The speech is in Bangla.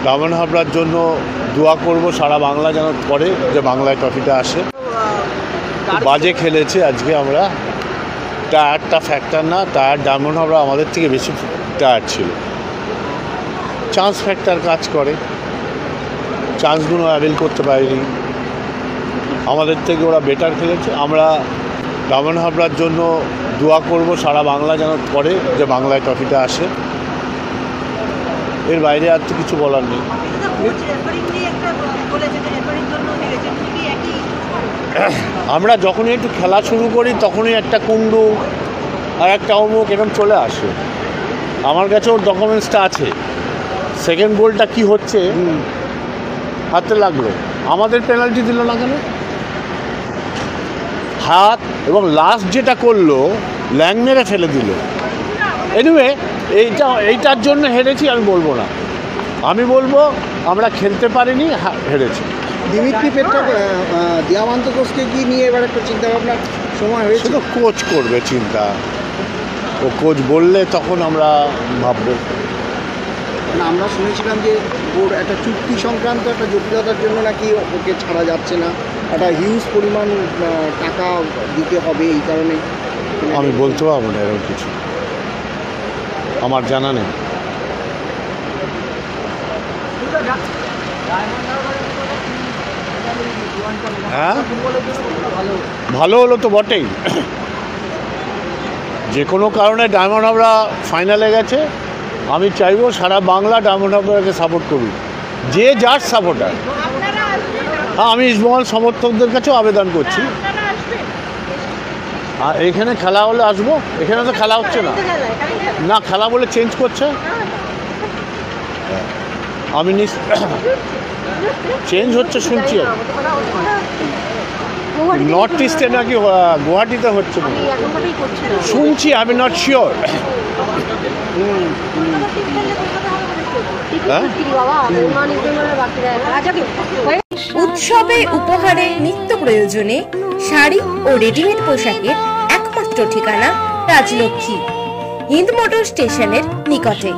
দামন হাবড়ার জন্য দোয়া করব সারা বাংলা যেন করে যে বাংলায় ট্রফিটা আসে। বাজে খেলেছে আজকে আমরা, টায়ারটা ফ্যাক্টর না, টায়ার দামন হাবড়া আমাদের থেকে বেশি টায়ার ছিল। চান্স ফ্যাক্টর কাজ করে, চান্সগুলো অ্যাভেল করতে পারিনি, আমাদের থেকে ওরা বেটার খেলেছে। আমরা দামন হাবড়ার জন্য দোয়া করব সারা বাংলা যেন করে যে বাংলায় ট্রফিটা আসে। এর বাইরে আর তো কিছু বলার নেই। আমরা যখনই একটু খেলা শুরু করি তখনই একটা কুণ্ডু আর একটা অমুক এরকম চলে আসে। আমার কাছে ওর ডকুমেন্টসটা আছে, সেকেন্ড গোলটা কি হচ্ছে হাতে লাগলো, আমাদের পেনাল্টি দিল না কেন? হাত এবং লাস্ট যেটা করলো ল্যাং মেরে ফেলে দিল। এনিওয়ে এইটার জন্য হেরেছি আমি বলবো না, আমি বলবো আমরা খেলতে পারিনি, হেরেছি। দিমিত্রি পেট্রোভ দিয়ামান্তোসকে কি নিয়ে এবার একটা চিন্তা ভাবনার সময় হয়েছে? তো কোচ করবে চিন্তা, ও কোচ বললে তখন আমরা ভাববো। আমরা শুনেছিলাম যে ওর একটা চুক্তি সংক্রান্ত একটা জটিলতার জন্য নাকি ওকে ছাড়া যাচ্ছে না, একটা হিউজ পরিমাণ টাকা দিতে হবে, এই কারণে। আমি বলতে পারবো না এরকম কিছু, আমার জানা নেই। হ্যাঁ, ভালো হলো তো বটেই। যে কোনো কারণে ডায়মন্ড হাবড়া ফাইনালে গেছে, আমি চাইবো সারা বাংলা ডায়মন্ড হাবড়াকে সাপোর্ট করুক, যে যার সাপোর্টার। হ্যাঁ, আমি ইস্টবেঙ্গল সমর্থকদের কাছেও আবেদন করছি, আর এখানে খেলা হলে আসবো। এখানে তো খেলা হচ্ছে না, না খেলা বলে চেঞ্জ করছে। আমি চেঞ্জ হচ্ছে শুনছি, নর্থ ইস্টে নাকি গুয়াহাটিতে হচ্ছে শুনছি, আমি নট শিওর। উৎসবে উপহারে নিত্য প্রয়োজনে শাড়ি ও রেডিমেড পোশাকের একমাত্র ঠিকানা রাজলক্ষ্মী, হিন্দ মোটর স্টেশনের নিকটে।